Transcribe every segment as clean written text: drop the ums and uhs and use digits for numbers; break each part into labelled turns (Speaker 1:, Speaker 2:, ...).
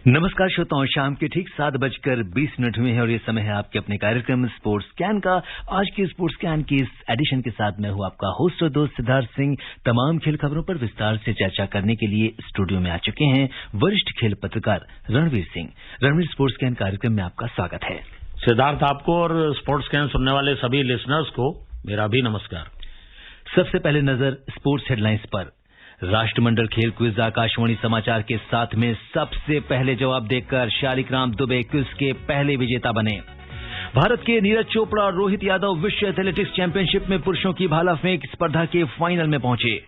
Speaker 1: नमस्कार श्रोताओं, शाम के ठीक 7:20 हुए हैं और ये समय है आपके अपने कार्यक्रम स्पोर्ट्स स्कैन का। आज के स्पोर्ट्स स्कैन की इस एडिशन के साथ मैं हूं आपका होस्ट और दोस्त सिद्धार्थ सिंह। तमाम खेल खबरों पर विस्तार से चर्चा करने के लिए स्टूडियो में आ चुके हैं वरिष्ठ खेल पत्रकार रणवीर सिंह। रणवीर, स्पोर्ट्स स्कैन कार्यक्रम में आपका स्वागत है।
Speaker 2: सिद्धार्थ, आपको और स्पोर्ट्स स्कैन सुनने वाले सभी लिसनर्स को मेरा भी नमस्कार।
Speaker 1: सबसे पहले नजर स्पोर्ट्स हेडलाइंस पर। राष्ट्रमंडल खेल क्विज आकाशवाणी समाचार के साथ में सबसे पहले जवाब देकर शालिग्राम दुबे क्विज के पहले विजेता बने। भारत के नीरज चोपड़ा और रोहित यादव विश्व एथलेटिक्स चैंपियनशिप में पुरुषों की भाला फेंक स्पर्धा के फाइनल में पहुंचे।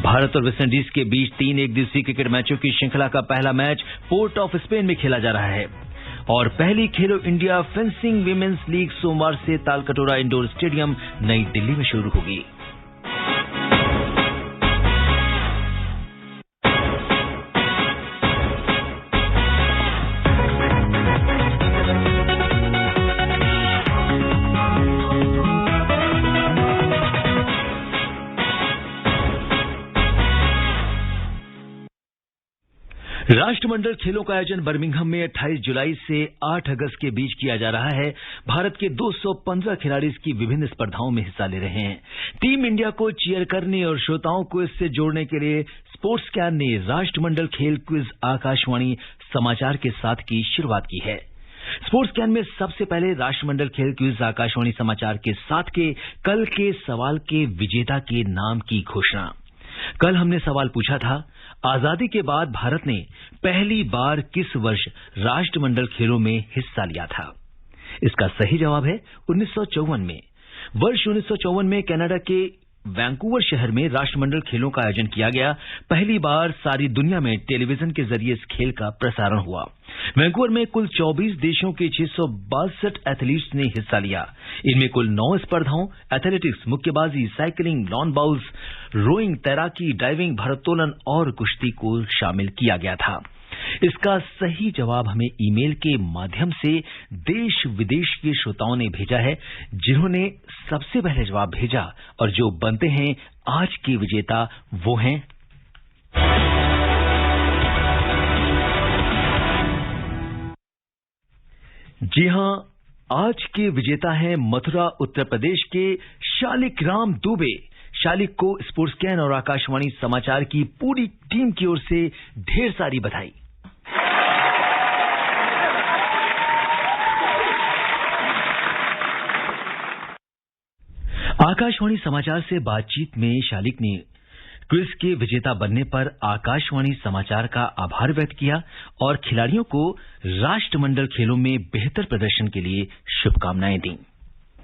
Speaker 1: भारत और वेस्टइंडीज के बीच 3 एकदिवसीय क्रिकेट मैचों की श्रृंखला का पहला मैच पोर्ट ऑफ स्पेन में खेला जा रहा है। और पहली खेलो इंडिया फेंसिंग विमेंस लीग सोमवार से तालकटोरा इंडोर स्टेडियम नई दिल्ली में शुरू होगी। राष्ट्रमंडल खेलों का आयोजन बर्मिंघम में 28 जुलाई से 8 अगस्त के बीच किया जा रहा है। भारत के 215 खिलाड़ी इसकी विभिन्न स्पर्धाओं में हिस्सा ले रहे हैं। टीम इंडिया को चीयर करने और श्रोताओं को इससे जोड़ने के लिए स्पोर्ट्स स्कैन ने राष्ट्रमंडल खेल क्विज आकाशवाणी समाचार के साथ की शुरुआत की है। स्पोर्ट्स स्कैन में सबसे पहले राष्ट्रमंडल खेल क्विज आकाशवाणी समाचार के साथ के कल के सवाल के विजेता के नाम की घोषणा। कल हमने सवाल पूछा था, आजादी के बाद भारत ने पहली बार किस वर्ष राष्ट्रमंडल खेलों में हिस्सा लिया था? इसका सही जवाब है 1954 में। वर्ष 1954 में कनाडा के वैंकूवर शहर में राष्ट्रमंडल खेलों का आयोजन किया गया। पहली बार सारी दुनिया में टेलीविजन के जरिए इस खेल का प्रसारण हुआ। वैंकूवर में कुल 24 देशों के 662 एथलीट्स ने हिस्सा लिया। इनमें कुल 9 स्पर्धाओं एथलेटिक्स, मुक्केबाजी, साइकिलिंग, लॉन बाउल्स, रोइंग, तैराकी, डाइविंग, भारोत्तोलन और कुश्ती को शामिल किया गया था। इसका सही जवाब हमें ईमेल के माध्यम से देश विदेश के श्रोताओं ने भेजा है, जिन्होंने सबसे पहले जवाब भेजा और जो बनते हैं आज के विजेता वो हैं जी हां, आज के विजेता हैं मथुरा उत्तर प्रदेश के शालिग्राम दुबे। शालिक को स्पोर्ट्स स्कैन और आकाशवाणी समाचार की पूरी टीम की ओर से ढेर सारी बधाई। आकाशवाणी समाचार से बातचीत में शालिक ने क्विज के विजेता बनने पर आकाशवाणी समाचार का आभार व्यक्त किया और खिलाड़ियों को राष्ट्रमंडल खेलों में बेहतर प्रदर्शन के लिए शुभकामनाएं दी।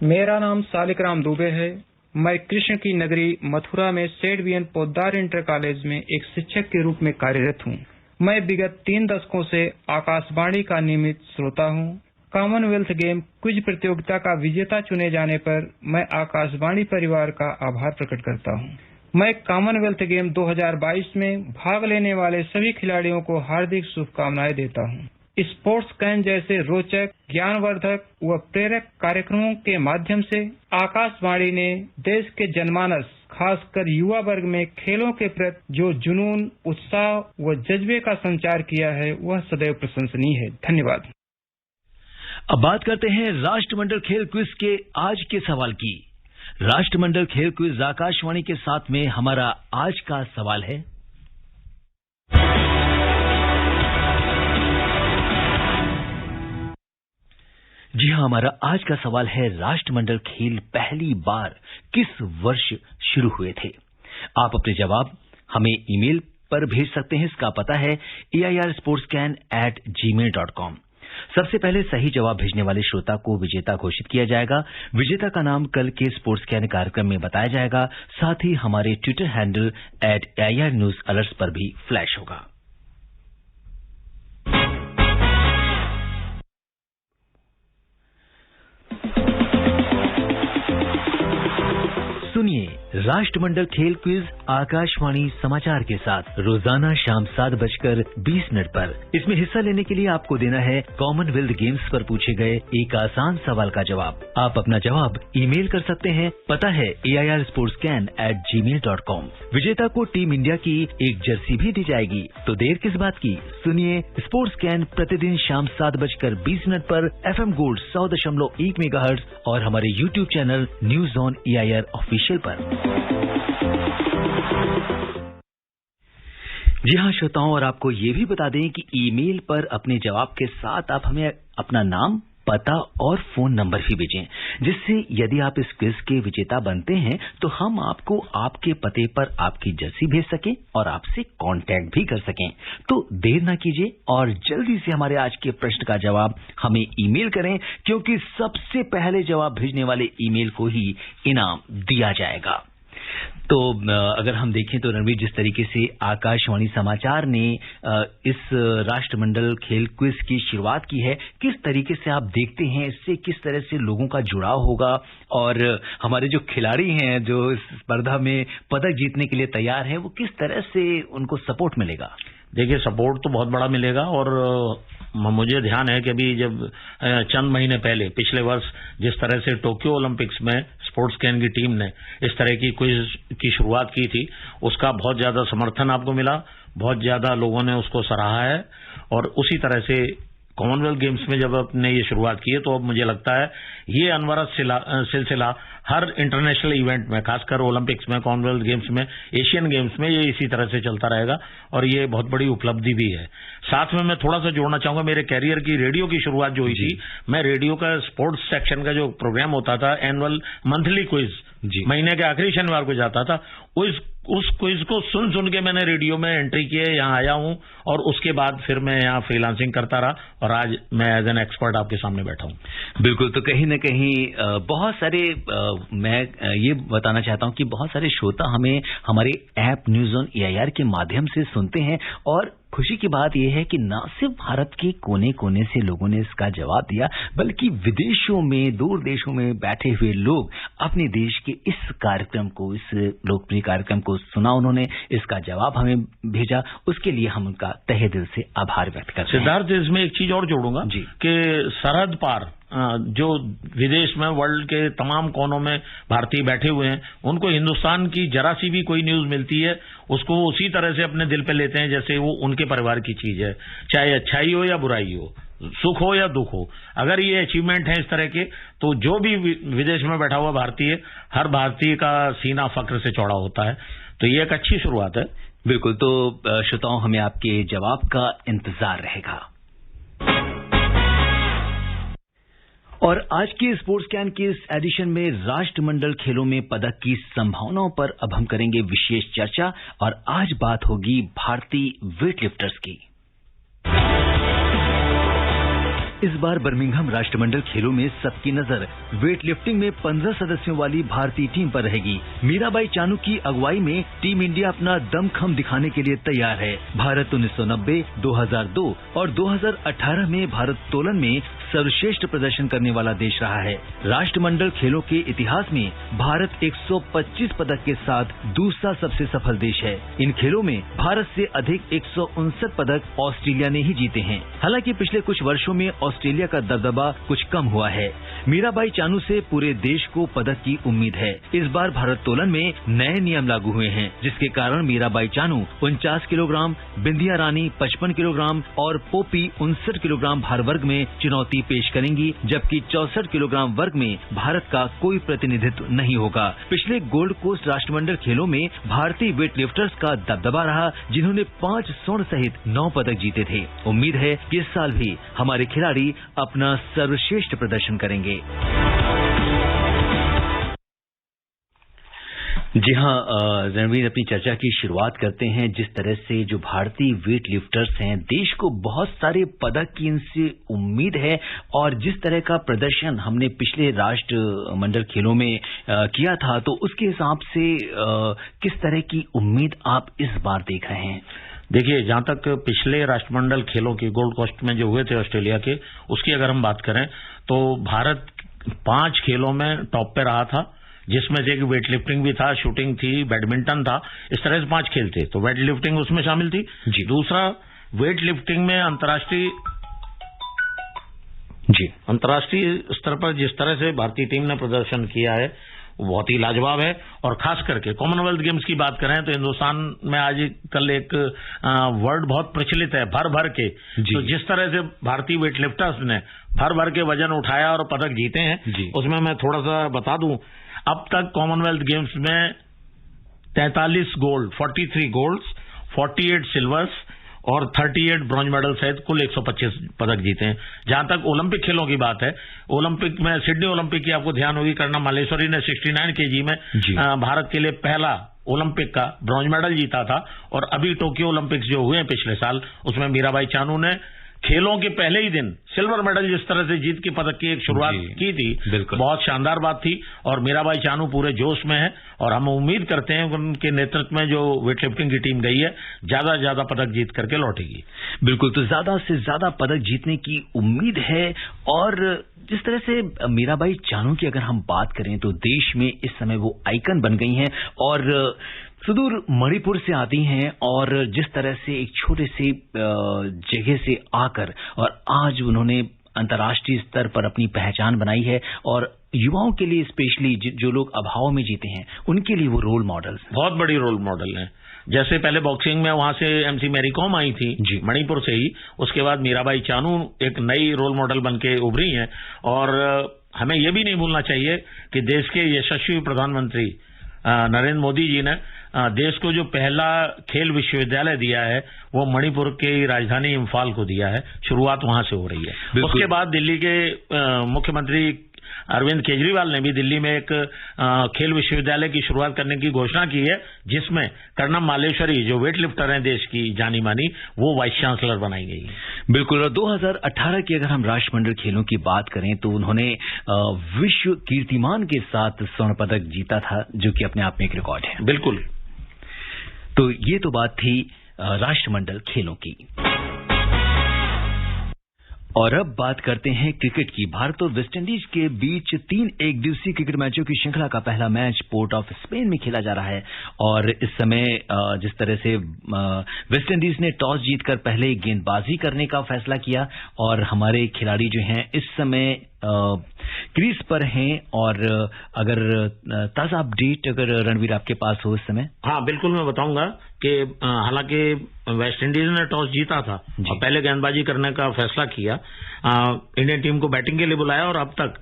Speaker 3: मेरा नाम शालिग्राम दुबे है। मैं कृष्ण की नगरी मथुरा में सेठ बीएन पोद्दार इंटर कॉलेज में एक शिक्षक के रूप में कार्यरत हूँ। मैं विगत 3 दशकों से आकाशवाणी का नियमित श्रोता हूँ। कॉमनवेल्थ गेम क्विज प्रतियोगिता का विजेता चुने जाने पर मैं आकाशवाणी परिवार का आभार प्रकट करता हूँ। मैं कॉमनवेल्थ गेम 2022 में भाग लेने वाले सभी खिलाड़ियों को हार्दिक शुभकामनाएं देता हूँ। स्पोर्ट्स स्कैन जैसे रोचक, ज्ञानवर्धक व प्रेरक कार्यक्रमों के माध्यम से आकाशवाणी ने देश के जनमानस, खासकर युवा वर्ग में खेलों के प्रति जो जुनून, उत्साह व जज्बे का संचार किया है वह सदैव प्रशंसनीय है। धन्यवाद।
Speaker 1: अब बात करते हैं राष्ट्रमंडल खेल क्विज के आज के सवाल की। राष्ट्रमंडल खेल क्विज आकाशवाणी के साथ में हमारा आज का सवाल है, जी हां, हमारा आज का सवाल है राष्ट्रमंडल खेल पहली बार किस वर्ष शुरू हुए थे? आप अपने जवाब हमें ईमेल पर भेज सकते हैं। इसका पता है airsportscan@gmail.com। सबसे पहले सही जवाब भेजने वाले श्रोता को विजेता घोषित किया जाएगा। विजेता का नाम कल के स्पोर्ट्स स्कैन कार्यक्रम में बताया जाएगा। साथ ही हमारे ट्विटर हैंडल @AIRNewsAlerts पर भी फ्लैश होगा। सुनिए राष्ट्रमंडल खेल क्विज आकाशवाणी समाचार के साथ रोजाना शाम 7:20 पर। इसमें हिस्सा लेने के लिए आपको देना है कॉमनवेल्थ गेम्स पर पूछे गए एक आसान सवाल का जवाब। आप अपना जवाब ईमेल कर सकते हैं। पता है airsportscan@gmail.com। विजेता को टीम इंडिया की एक जर्सी भी दी जाएगी। तो देर किस बात की, सुनिए स्पोर्ट्स कैन प्रतिदिन शाम 7:20 पर FM गोल्ड 100.1 मेगाहर्ट्ज और हमारे YouTube channel news on AIR official पर। जी हाँ श्रोताओं, और आपको ये भी बता दें कि ईमेल पर अपने जवाब के साथ आप हमें अपना नाम, पता और फोन नंबर भी भेजें, जिससे यदि आप इस क्विज के विजेता बनते हैं तो हम आपको आपके पते पर आपकी जर्सी भेज सकें और आपसे कांटेक्ट भी कर सकें। तो देर ना कीजिए और जल्दी से हमारे आज के प्रश्न का जवाब हमें ईमेल करें, क्योंकि सबसे पहले जवाब भेजने वाले ईमेल को ही इनाम दिया जाएगा। तो अगर हम देखें तो रणवीर, जिस तरीके से आकाशवाणी समाचार ने इस राष्ट्रमंडल खेल क्विज की शुरुआत की है, किस तरीके से आप देखते हैं इससे किस तरह से लोगों का जुड़ाव होगा और हमारे जो खिलाड़ी हैं जो इस स्पर्धा में पदक जीतने के लिए तैयार हैं, वो किस तरह से उनको सपोर्ट मिलेगा?
Speaker 2: देखिए, सपोर्ट तो बहुत बड़ा मिलेगा और मुझे ध्यान है कि अभी जब चंद महीने पहले पिछले वर्ष जिस तरह से टोक्यो ओलंपिक्स में स्पोर्ट्स कैन की टीम ने इस तरह की क्विज की शुरुआत की थी, उसका बहुत ज्यादा समर्थन आपको मिला, बहुत ज्यादा लोगों ने उसको सराहा है। और उसी तरह से कॉमनवेल्थ गेम्स में जब आपने ये शुरुआत की है तो अब मुझे लगता है ये अनवरत सिलसिला हर इंटरनेशनल इवेंट में, खासकर ओलंपिक्स में, कॉमनवेल्थ गेम्स में, एशियन गेम्स में, ये इसी तरह से चलता रहेगा और ये बहुत बड़ी उपलब्धि भी है। साथ में मैं थोड़ा सा जोड़ना चाहूंगा, मेरे कैरियर की रेडियो की शुरुआत जो हुई थी, मैं रेडियो का स्पोर्ट्स सेक्शन का जो प्रोग्राम होता था, एनुअल मंथली क्विज, महीने के आखिरी शनिवार को जाता था, उस क्विज को सुन के मैंने रेडियो में एंट्री की है, यहाँ आया हूँ और उसके बाद फिर मैं यहाँ फ्रीलांसिंग करता रहा और आज मैं एज एन एक्सपर्ट आपके सामने बैठा हूँ।
Speaker 1: बिल्कुल, तो कहीं न कहीं बहुत सारे मैं ये बताना चाहता हूँ कि बहुत सारे श्रोता हमें हमारे ऐप न्यूज ऑन AIR के माध्यम से सुनते हैं और खुशी की बात यह है कि न सिर्फ भारत के कोने कोने से लोगों ने इसका जवाब दिया, बल्कि विदेशों में, दूर देशों में बैठे हुए लोग अपने देश के इस कार्यक्रम को, इस लोकप्रिय कार्यक्रम को सुना, उन्होंने इसका जवाब हमें भेजा। उसके लिए हम उनका तहे दिल से आभार व्यक्त करते हैं।
Speaker 2: सिद्धार्थ, इसमें एक चीज और जोड़ूंगा कि सरहद पार जो विदेश में, वर्ल्ड के तमाम कोनों में भारतीय बैठे हुए हैं, उनको हिंदुस्तान की जरा सी भी कोई न्यूज मिलती है, उसको उसी तरह से अपने दिल पे लेते हैं जैसे वो उनके परिवार की चीज है, चाहे अच्छाई हो या बुराई हो, सुख हो या दुख हो। अगर ये अचीवमेंट है इस तरह के, तो जो भी विदेश में बैठा हुआ भारतीय, हर भारतीय का सीना फक्र से चौड़ा होता है। तो ये एक अच्छी शुरुआत है।
Speaker 1: बिल्कुल, तो श्रोताओं, हमें आपके जवाब का इंतजार रहेगा। और आज के स्पोर्ट्स कैन के इस एडिशन में राष्ट्रमंडल खेलों में पदक की संभावनाओं पर अब हम करेंगे विशेष चर्चा और आज बात होगी भारतीय वेटलिफ्टर्स की। इस बार बर्मिंघम राष्ट्रमंडल खेलों में सबकी नजर वेटलिफ्टिंग में 15 सदस्यों वाली भारतीय टीम पर रहेगी। मीराबाई चानू की अगुवाई में टीम इंडिया अपना दमखम दिखाने के लिए तैयार है। भारत 1990, 2002 और 2018 में भारोत्तोलन में सर्वश्रेष्ठ प्रदर्शन करने वाला देश रहा है। राष्ट्रमंडल खेलों के इतिहास में भारत 125 पदक के साथ दूसरा सबसे सफल देश है। इन खेलों में भारत से अधिक 159 पदक ऑस्ट्रेलिया ने ही जीते हैं। हालांकि पिछले कुछ वर्षों में ऑस्ट्रेलिया का दबदबा कुछ कम हुआ है। मीराबाई चानू से पूरे देश को पदक की उम्मीद है। इस बार भारोत्तोलन में नए नियम लागू हुए हैं, जिसके कारण मीराबाई चानू 49 किलोग्राम, बिंदिया रानी 55 किलोग्राम और पोपी 59 किलोग्राम भार वर्ग में चुनौती पेश करेंगी, जबकि 64 किलोग्राम वर्ग में भारत का कोई प्रतिनिधित्व नहीं होगा। पिछले गोल्ड कोस्ट राष्ट्रमंडल खेलों में भारतीय वेटलिफ्टर्स का दबदबा रहा, जिन्होंने 5 स्वर्ण सहित 9 पदक जीते थे। उम्मीद है कि इस साल भी हमारे खिलाड़ी अपना सर्वश्रेष्ठ प्रदर्शन करेंगे। जी हाँ रणवीर, अपनी चर्चा की शुरुआत करते हैं। जिस तरह से जो भारतीय वेट लिफ्टर्स हैं, देश को बहुत सारे पदक की इनसे उम्मीद है और जिस तरह का प्रदर्शन हमने पिछले राष्ट्रमंडल खेलों में किया था, तो उसके हिसाब से किस तरह की उम्मीद आप इस बार देख रहे हैं?
Speaker 2: देखिए, जहां तक पिछले राष्ट्रमंडल खेलों की गोल्ड कोस्ट में जो हुए थे ऑस्ट्रेलिया के, उसकी अगर हम बात करें तो भारत 5 खेलों में टॉप पे रहा था, जिसमें से एक वेट लिफ्टिंग भी था, शूटिंग थी, बैडमिंटन था, इस तरह से 5 खेल थे। तो वेट लिफ्टिंग उसमें शामिल थी। दूसरा, वेट लिफ्टिंग में अंतर्राष्ट्रीय स्तर पर जिस तरह से भारतीय टीम ने प्रदर्शन किया है वो बहुत ही लाजवाब है। और खास करके कॉमनवेल्थ गेम्स की बात करें तो हिंदुस्तान में आज कल एक वर्ड बहुत प्रचलित है, भर भर के। तो जिस तरह से भारतीय वेटलिफ्टर्स ने भर भर के वजन उठाया और पदक जीते हैं, उसमें मैं थोड़ा सा बता दूं, अब तक कॉमनवेल्थ गेम्स में 43 गोल्ड, 43 गोल्ड्स, 48 सिल्वर्स और 38 ब्रॉन्ज मेडल सहित कुल 125 पदक जीते हैं। जहां तक ओलंपिक खेलों की बात है, ओलंपिक में सिडनी ओलंपिक की आपको ध्यान होगी, कर्णम मालेश्वरी ने 69 केजी में भारत के लिए पहला ओलंपिक का ब्रॉन्ज मेडल जीता था। और अभी टोक्यो ओलंपिक्स जो हुए हैं पिछले साल, उसमें मीराबाई चानू ने खेलों के पहले ही दिन सिल्वर मेडल जिस तरह से जीत के पदक की एक शुरुआत की थी, बहुत शानदार बात थी। और मीराबाई चानू पूरे जोश में है और हम उम्मीद करते हैं उनके नेतृत्व में जो वेटलिफ्टिंग की टीम गई है, ज्यादा से ज्यादा पदक जीत करके लौटेगी।
Speaker 1: बिल्कुल, तो ज्यादा से ज्यादा पदक जीतने की उम्मीद है। और जिस तरह से मीराबाई चानू की अगर हम बात करें तो देश में इस समय वो आइकन बन गई हैं और सुदूर मणिपुर से आती हैं और जिस तरह से एक छोटे से जगह से आकर और आज उन्होंने अंतर्राष्ट्रीय स्तर पर अपनी पहचान बनाई है और युवाओं के लिए स्पेशली जो लोग अभाव में जीते हैं उनके लिए वो रोल मॉडल्स, बहुत
Speaker 2: बड़ी रोल मॉडल हैं। जैसे पहले बॉक्सिंग में वहां से एमसी मैरी कॉम आई थी मणिपुर से ही, उसके बाद मीराबाई चानू एक नई रोल मॉडल बन के उभरी हैं। और हमें यह भी नहीं भूलना चाहिए कि देश के यशस्वी प्रधानमंत्री नरेंद्र मोदी जी ने देश को जो पहला खेल विश्वविद्यालय दिया है वो मणिपुर के राजधानी इम्फाल को दिया है। शुरुआत वहां से हो रही है। उसके बाद दिल्ली के मुख्यमंत्री अरविंद केजरीवाल ने भी दिल्ली में एक खेल विश्वविद्यालय की शुरुआत करने की घोषणा की है, जिसमें कर्णम मालेश्वरी जो वेट लिफ्टर हैं देश की जानी मानी, वो वाइस चांसलर बनाई गई है।
Speaker 1: बिल्कुल। और 2018 की अगर हम राष्ट्रमंडल खेलों की बात करें तो उन्होंने विश्व कीर्तिमान के साथ स्वर्ण पदक जीता था, जो कि अपने आप में एक रिकॉर्ड है।
Speaker 2: बिल्कुल।
Speaker 1: तो ये तो बात थी राष्ट्रमंडल खेलों की। और अब बात करते हैं क्रिकेट की। भारत और वेस्टइंडीज के बीच 3 एकदिवसीय क्रिकेट मैचों की श्रृंखला का पहला मैच पोर्ट ऑफ स्पेन में खेला जा रहा है। और इस समय जिस तरह से वेस्टइंडीज ने टॉस जीतकर पहले गेंदबाजी करने का फैसला किया और हमारे खिलाड़ी जो हैं इस समय क्रीज पर हैं। और अगर ताजा अपडेट अगर रणवीर आपके पास हो इस समय।
Speaker 2: हाँ बिल्कुल, मैं बताऊंगा कि हालांकि वेस्ट इंडीज ने टॉस जीता था और पहले गेंदबाजी करने का फैसला किया, इंडियन टीम को बैटिंग के लिए बुलाया और अब तक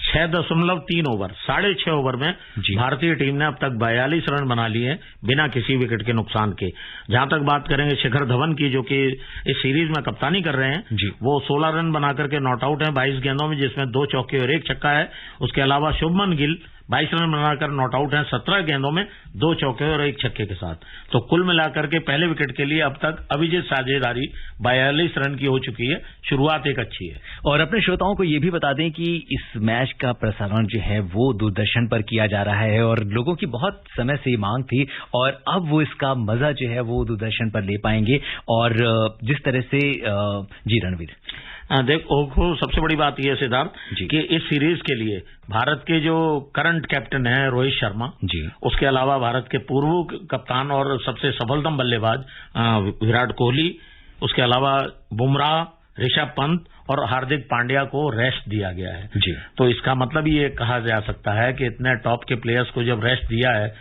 Speaker 2: 6.3 ओवर, 6.5 ओवर में भारतीय टीम ने अब तक 42 रन बना लिए हैं बिना किसी विकेट के नुकसान के। जहां तक बात करेंगे शिखर धवन की, जो कि इस सीरीज में कप्तानी कर रहे हैं, वो 16 रन बना करके नॉट आउट है 22 गेंदों में, जिसमें 2 चौके और 1 छक्का है। उसके अलावा शुभमन गिल 22 रन बनाकर नॉट आउट हैं 17 गेंदों में 2 चौके और 1 छक्के के साथ। तो कुल मिलाकर के पहले विकेट के लिए अब तक अभिजीत साझेदारी 42 रन की हो चुकी है। शुरुआत एक अच्छी है।
Speaker 1: और अपने श्रोताओं को ये भी बता दें कि इस मैच का प्रसारण जो है वो दूरदर्शन पर किया जा रहा है और लोगों की बहुत समय से मांग थी और अब वो इसका मजा जो है वो दूरदर्शन पर ले पाएंगे। और जिस तरह से जी रणवीर
Speaker 2: देखो, सबसे बड़ी बात यह है सिद्धार्थ कि इस सीरीज के लिए भारत के जो करंट कैप्टन हैं रोहित शर्मा जी, उसके अलावा भारत के पूर्व कप्तान और सबसे सफलतम बल्लेबाज विराट कोहली, उसके अलावा बुमराह, ऋषभ पंत और हार्दिक पांड्या को रेस्ट दिया गया है जी। तो इसका मतलब ये कहा जा सकता है कि इतने टॉप के प्लेयर्स को जब रेस्ट दिया है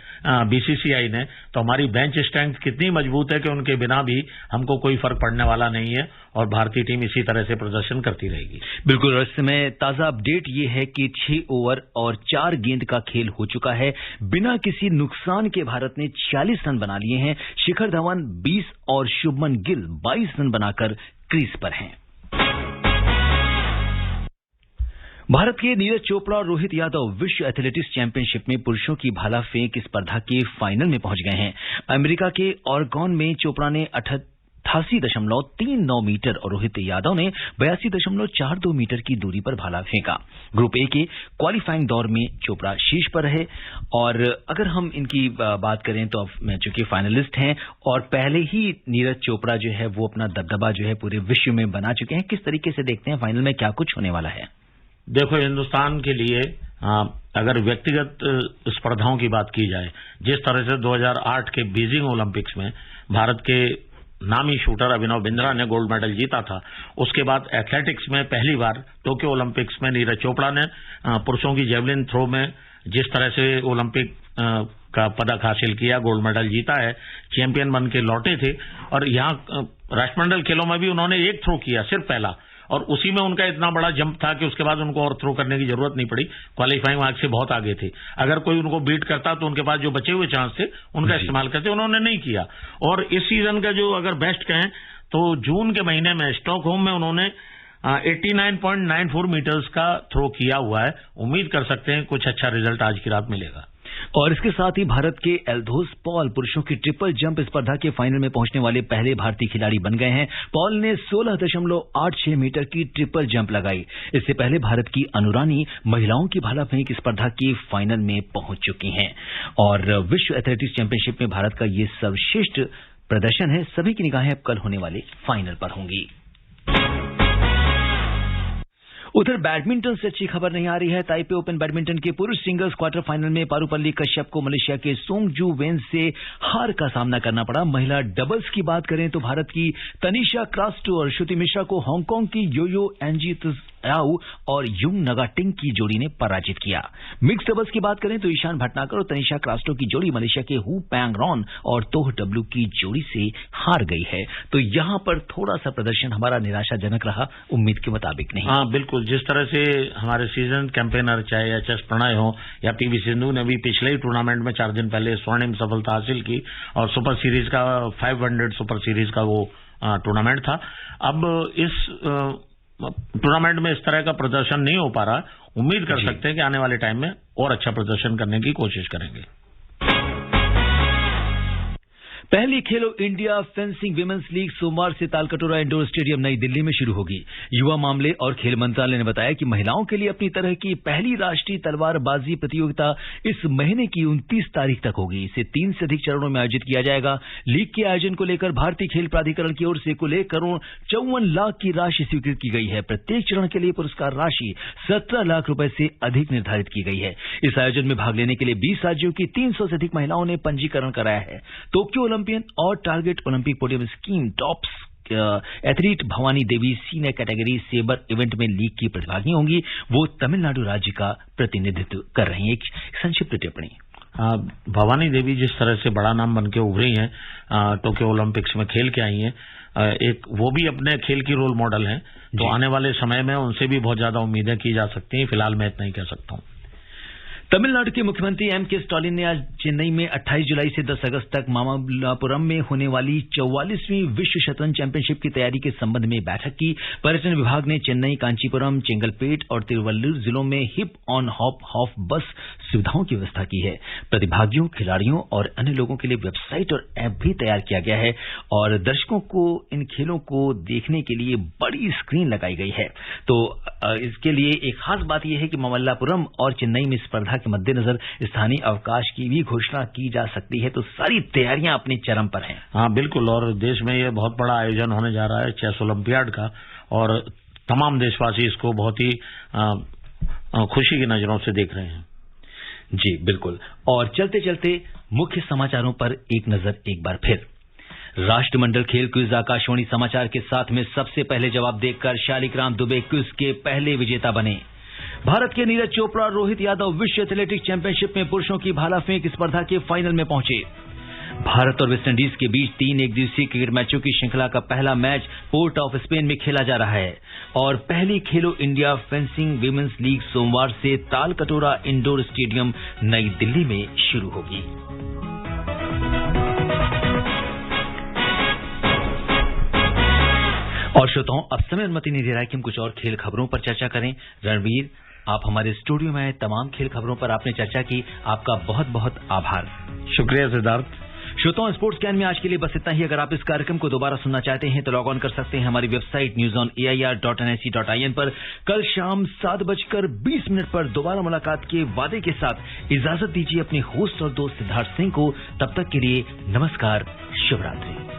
Speaker 2: बीसीसीआई ने, तो हमारी बेंच स्ट्रेंथ कितनी मजबूत है कि उनके बिना भी हमको कोई फर्क पड़ने वाला नहीं है और भारतीय टीम इसी तरह से प्रदर्शन करती रहेगी।
Speaker 1: बिल्कुल। और इस समय ताजा अपडेट ये है कि 6 ओवर और 4 गेंद का खेल हो चुका है। बिना किसी नुकसान के भारत ने 46 रन बना लिए हैं। शिखर धवन 20 और शुभमन गिल 22 रन बनाकर क्रीज पर हैं। भारत के नीरज चोपड़ा और रोहित यादव विश्व एथलेटिक्स चैंपियनशिप में पुरुषों की भाला फेंक स्पर्धा के फाइनल में पहुंच गए हैं। अमेरिका के ऑरेगॉन में चोपड़ा ने 88.39 मीटर और रोहित यादव ने 82.42 मीटर की दूरी पर भाला फेंका। ग्रुप ए के क्वालिफाइंग दौर में चोपड़ा शीर्ष पर रहे। और अगर हम इनकी बात करें तो चूंकि फाइनलिस्ट हैं और पहले ही नीरज चोपड़ा जो है वो अपना दबदबा जो है पूरे विश्व में बना चुके हैं। किस तरीके से देखते हैं फाइनल में क्या कुछ होने वाला है?
Speaker 2: देखो, हिंदुस्तान के लिए अगर व्यक्तिगत स्पर्धाओं की बात की जाए, जिस तरह से 2008 के बीजिंग ओलंपिक्स में भारत के नामी शूटर अभिनव बिंद्रा ने गोल्ड मेडल जीता था, उसके बाद एथलेटिक्स में पहली बार टोक्यो ओलंपिक्स में नीरज चोपड़ा ने पुरुषों की जेवलिन थ्रो में जिस तरह से ओलंपिक का पदक हासिल किया, गोल्ड मेडल जीता है, चैंपियन बन के लौटे थे। और यहाँ राष्ट्रमंडल खेलों में भी उन्होंने एक थ्रो किया, सिर्फ पहला, और उसी में उनका इतना बड़ा जंप था कि उसके बाद उनको और थ्रो करने की जरूरत नहीं पड़ी। क्वालिफाइंग मार्क से बहुत आगे थे। अगर कोई उनको बीट करता तो उनके पास जो बचे हुए चांस थे उनका इस्तेमाल करते, उन्होंने नहीं किया। और इस सीजन का जो अगर बेस्ट कहें तो जून के महीने में स्टॉकहोम में उन्होंने 89.94 मीटर्स का थ्रो किया हुआ है। उम्मीद कर सकते हैं कुछ अच्छा रिजल्ट आज की रात मिलेगा।
Speaker 1: और इसके साथ ही भारत के एल्दोस पॉल पुरुषों की ट्रिपल जंप स्पर्धा के फाइनल में पहुंचने वाले पहले भारतीय खिलाड़ी बन गए हैं। पॉल ने 16.86 मीटर की ट्रिपल जंप लगाई। इससे पहले भारत की अनुरानी महिलाओं की भाला फेंक स्पर्धा के फाइनल में पहुंच चुकी हैं। और विश्व एथलेटिक्स चैंपियनशिप में भारत का ये सर्वश्रेष्ठ प्रदर्शन है। सभी की निगाहें अब कल होने वाले फाइनल पर होंगी। उधर बैडमिंटन से अच्छी खबर नहीं आ रही है। ताइपे ओपन बैडमिंटन के पुरुष सिंगल्स क्वार्टर फाइनल में पारुपल्ली कश्यप को मलेशिया के सोंगजू वेन से हार का सामना करना पड़ा। महिला डबल्स की बात करें तो भारत की तनिषा क्रास्टो और श्रुति मिश्रा को हांगकांग की योयो एंजी तुजाओ और युंग नगाटिंग की जोड़ी ने पराजित किया। मिक्स डबल्स की बात करें तो ईशान भटनागर और तनिषा क्रास्टो की जोड़ी मलेशिया के हु पैंग रॉन और तोह डब्ल्यू की जोड़ी से हार गई है। तो यहां पर थोड़ा सा प्रदर्शन हमारा निराशाजनक रहा, उम्मीद के मुताबिक नहीं।
Speaker 2: हाँ बिल्कुल, जिस तरह से हमारे सीजन कैंपेनर चाहे एचएस प्रणय हो या पीवी सिंधु ने भी पिछले ही टूर्नामेंट में 4 दिन पहले स्वर्णिम सफलता हासिल की और सुपर सीरीज का 500 सुपर सीरीज का वो टूर्नामेंट था। अब इस टूर्नामेंट में इस तरह का प्रदर्शन नहीं हो पा रहा। उम्मीद कर सकते हैं कि आने वाले टाइम में और अच्छा प्रदर्शन करने की कोशिश करेंगे।
Speaker 1: पहली खेलो इंडिया फेंसिंग विमेंस लीग सोमवार से तालकटोरा इंडोर स्टेडियम नई दिल्ली में शुरू होगी। युवा मामले और खेल मंत्रालय ने बताया कि महिलाओं के लिए अपनी तरह की पहली राष्ट्रीय तलवारबाजी प्रतियोगिता इस महीने की 29 तारीख तक होगी। इसे 3 से अधिक चरणों में आयोजित किया जाएगा। लीग के आयोजन को लेकर भारतीय खेल प्राधिकरण की ओर से कुल 1 करोड़ 54 लाख की राशि स्वीकृत की गई है। प्रत्येक चरण के लिए पुरस्कार राशि 17 लाख रुपए से अधिक निर्धारित की गई है। इस आयोजन में भाग लेने के लिए 20 राज्यों की 300 से अधिक महिलाओं ने पंजीकरण कराया है। टोक्यो ओलंपियन और target Olympic podium scheme TOPS athlete Bhavani Devi senior category sabre event में लीग की प्रतिभागी होंगी। वो तमिलनाडु राज्य का प्रतिनिधित्व कर रही हैं। एक संक्षिप्त टिप्पणी।
Speaker 2: भवानी देवी जिस तरह से बड़ा नाम बन के उभरी हैं, टोक्यो ओलंपिक्स में खेल के आई हैं, एक वो भी अपने खेल की रोल मॉडल हैं। तो आने वाले समय में उनसे भी बहुत ज्यादा उम्मीदें की जा सकती हैं। फिलहाल मैं इतना ही कह सकता हूं।
Speaker 1: तमिलनाडु के मुख्यमंत्री एम.के. स्टालिन ने आज चेन्नई में 28 जुलाई से 10 अगस्त तक मामल्लापुरम में होने वाली 44वीं विश्व शतरंज चैंपियनशिप की तैयारी के संबंध में बैठक की। पर्यटन विभाग ने चेन्नई, कांचीपुरम, चेंगलपेट और तिरुवल्लुर जिलों में हिप ऑन हॉप हॉफ बस सुविधाओं की व्यवस्था की है। प्रतिभागियों, खिलाड़ियों और अन्य लोगों के लिए वेबसाइट और ऐप भी तैयार किया गया है और दर्शकों को इन खेलों को देखने के लिए बड़ी स्क्रीन लगाई गई है। तो इसके लिए एक खास बात यह है कि मामल्लापुरम और चेन्नई में स्पर्धा के मद्देनजर स्थानीय अवकाश की भी घोषणा की जा सकती है। तो सारी तैयारियां अपने चरम पर हैं।
Speaker 2: हाँ बिल्कुल, और देश में ये बहुत बड़ा आयोजन होने जा रहा है चेस ओलंपियाड का, और तमाम देशवासी इसको बहुत ही खुशी की नजरों से देख रहे हैं।
Speaker 1: जी बिल्कुल। और चलते चलते मुख्य समाचारों पर एक नजर एक बार फिर। राष्ट्रमंडल खेल क्विज आकाशवाणी समाचार के साथ में सबसे पहले जवाब देकर शालिग्राम दुबे क्विज के पहले विजेता बने। भारत के नीरज चोपड़ा और रोहित यादव विश्व एथलेटिक्स चैंपियनशिप में पुरुषों की भाला फेंक स्पर्धा के फाइनल में पहुंचे। भारत और वेस्टइंडीज के बीच 3 एकदिवसीय क्रिकेट मैचों की श्रृंखला का पहला मैच पोर्ट ऑफ स्पेन में खेला जा रहा है। और पहली खेलो इंडिया फेंसिंग विमेंस लीग सोमवार से तालकटोरा इंडोर स्टेडियम नई दिल्ली में शुरू होगी। और श्रोताओं, अब समय अनुमति नहीं दे रहा है कि हम कुछ और खेल खबरों पर चर्चा करें। रणवीर, आप हमारे स्टूडियो में आए, तमाम खेल खबरों पर आपने चर्चा की, आपका बहुत बहुत आभार।
Speaker 2: शुक्रिया सिद्धार्थ।
Speaker 1: श्रोताओं, स्पोर्ट्स कैन में आज के लिए बस इतना ही। अगर आप इस कार्यक्रम को दोबारा सुनना चाहते हैं तो लॉग ऑन कर सकते हैं हमारी वेबसाइट newsonair.nic.in पर। कल शाम 7:20 पर दोबारा मुलाकात के वादे के साथ इजाजत दीजिए अपने होस्ट और दोस्त सिद्धार्थ सिंह को। तब तक के लिए नमस्कार, शुभ रात्रि।